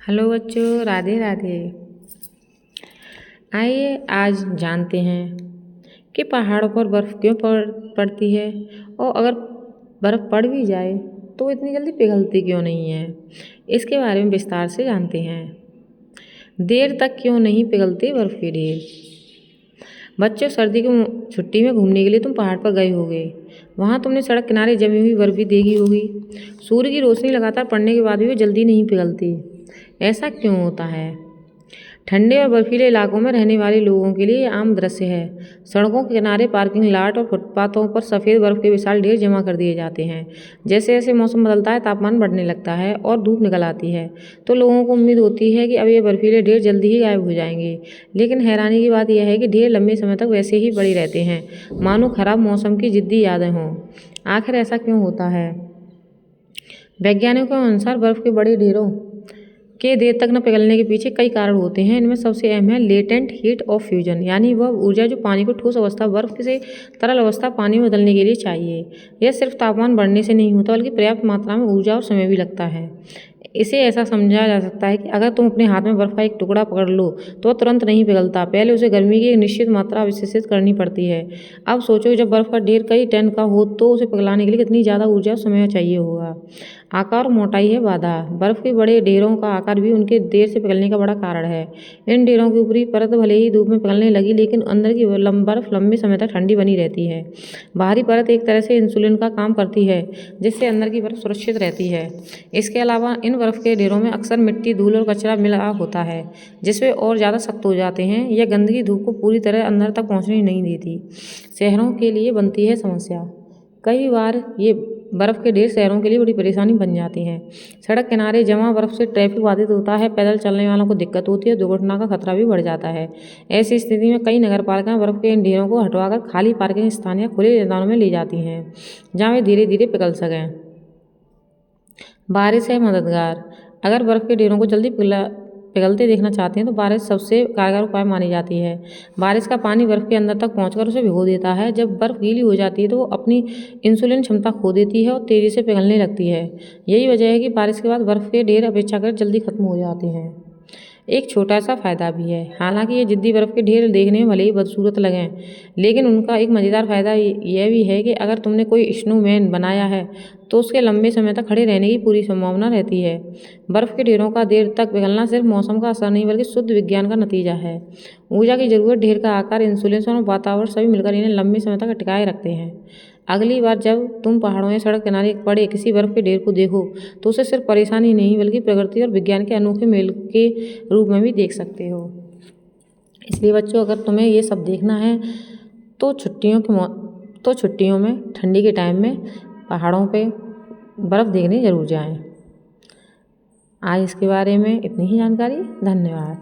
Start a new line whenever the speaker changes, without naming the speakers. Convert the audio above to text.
Hello बच्चों, राधे राधे। आइए आज जानते हैं कि पहाड़ों पर बर्फ़ क्यों पड़ती है और अगर बर्फ़ पड़ भी जाए तो इतनी जल्दी पिघलती क्यों नहीं है। इसके बारे में विस्तार से जानते हैं। देर तक क्यों नहीं पिघलती बर्फ़ के ढेर। बच्चों, सर्दी की छुट्टी में घूमने के लिए तुम पहाड़ पर गए होगे। वहाँ तुमने सड़क किनारे जमी हुई बर्फ़ भी देखी होगी। सूर्य की रोशनी लगातार पड़ने के बाद भी वो जल्दी नहीं पिघलती। ऐसा क्यों होता है? ठंडे और बर्फीले इलाकों में रहने वाले लोगों के लिए ये आम दृश्य है। सड़कों के किनारे, पार्किंग लॉट और फुटपाथों पर सफ़ेद बर्फ के विशाल ढेर जमा कर दिए जाते हैं। जैसे जैसे मौसम बदलता है, तापमान बढ़ने लगता है और धूप निकल आती है, तो लोगों को उम्मीद होती है कि अब ये बर्फीले ढेर जल्दी ही गायब हो जाएंगे। लेकिन हैरानी की बात यह है कि ढेर लंबे समय तक वैसे ही पड़े रहते हैं, मानो खराब मौसम की जिद्दी यादें हों। आखिर ऐसा क्यों होता है? वैज्ञानिकों के अनुसार बर्फ के बड़े ढेरों के देर तक न पिघलने के पीछे कई कारण होते हैं। इनमें सबसे अहम है लेटेंट हीट ऑफ फ्यूजन, यानी वह ऊर्जा जो पानी को ठोस अवस्था बर्फ से तरल अवस्था पानी में बदलने के लिए चाहिए। यह सिर्फ तापमान बढ़ने से नहीं होता, बल्कि पर्याप्त मात्रा में ऊर्जा और समय भी लगता है। इसे ऐसा समझा जा सकता है कि अगर तुम अपने हाथ में बर्फ का एक टुकड़ा पकड़ लो तो तुरंत नहीं पिघलता, पहले उसे गर्मी की एक निश्चित मात्रा अवशोषित करनी पड़ती है। अब सोचो, जब बर्फ का ढेर कई टन का हो तो उसे पिघलाने के लिए कितनी ज़्यादा ऊर्जा और समय चाहिए होगा। आकार और मोटाई है बाधा। बर्फ के बड़े ढेरों का आकार भी उनके देर से पिघलने का बड़ा कारण है। इन ढेरों की ऊपरी परत भले ही धूप में पिघलने लगी, लेकिन अंदर की बर्फ लंबे समय तक ठंडी बनी रहती है। बाहरी परत एक तरह से इंसुलिन का काम करती है, जिससे अंदर की बर्फ सुरक्षित रहती है। इसके अलावा इन बर्फ के ढेरों में अक्सर मिट्टी, धूल और कचरा मिला होता है, जिससे और ज़्यादा सख्त हो जाते हैं। यह गंदगी धूप को पूरी तरह अंदर तक पहुँचने नहीं देती। शहरों के लिए बनती है समस्या। कई बार ये बर्फ़ के ढेर शहरों के लिए बड़ी परेशानी बन जाती हैं। सड़क किनारे जमा बर्फ़ से ट्रैफिक बाधित होता है, पैदल चलने वालों को दिक्कत होती है, दुर्घटना का खतरा भी बढ़ जाता है। ऐसी स्थिति में कई नगरपालिकाएं बर्फ़ के इन ढेरों को हटवाकर खाली पार्किंग स्थान या खुले मैदानों में ले जाती हैं, जहाँ वे धीरे धीरे पिघल सकें। बारिश है मददगार। अगर बर्फ़ के ढेरों को जल्दी पिघलते देखना चाहते हैं तो बारिश सबसे कारगर उपाय मानी जाती है। बारिश का पानी बर्फ़ के अंदर तक पहुंचकर उसे भिगो देता है। जब बर्फ़ गीली हो जाती है तो वो अपनी इंसुलिन क्षमता खो देती है और तेज़ी से पिघलने लगती है। यही वजह है कि बारिश के बाद बर्फ़ के ढेर अपेक्षाकृत जल्दी खत्म हो जाते हैं। एक छोटा सा फ़ायदा भी है। हालांकि ये जिद्दी बर्फ़ के ढेर देखने में भले ही बदसूरत लगें, लेकिन उनका एक मज़ेदार फ़ायदा यह भी है कि अगर तुमने कोई स्नोमैन बनाया है तो उसके लंबे समय तक खड़े रहने की पूरी संभावना रहती है। बर्फ़ के ढेरों का देर तक पिघलना सिर्फ मौसम का असर नहीं, बल्कि शुद्ध विज्ञान का नतीजा है। ऊर्जा की ज़रूरत, ढेर का आकार, इंसुलेशन और वातावरण सभी मिलकर इन्हें लंबे समय तक टिकाए रखते हैं। अगली बार जब तुम पहाड़ों या सड़क किनारे पड़े किसी बर्फ़ के ढेर को देखो तो उसे सिर्फ परेशानी नहीं, बल्कि प्रकृति और विज्ञान के अनोखे मेल के रूप में भी देख सकते हो। इसलिए बच्चों, अगर तुम्हें ये सब देखना है तो छुट्टियों में ठंडी के टाइम में पहाड़ों पे बर्फ़ देखने ज़रूर जाएं। आज इसके बारे में इतनी ही जानकारी। धन्यवाद।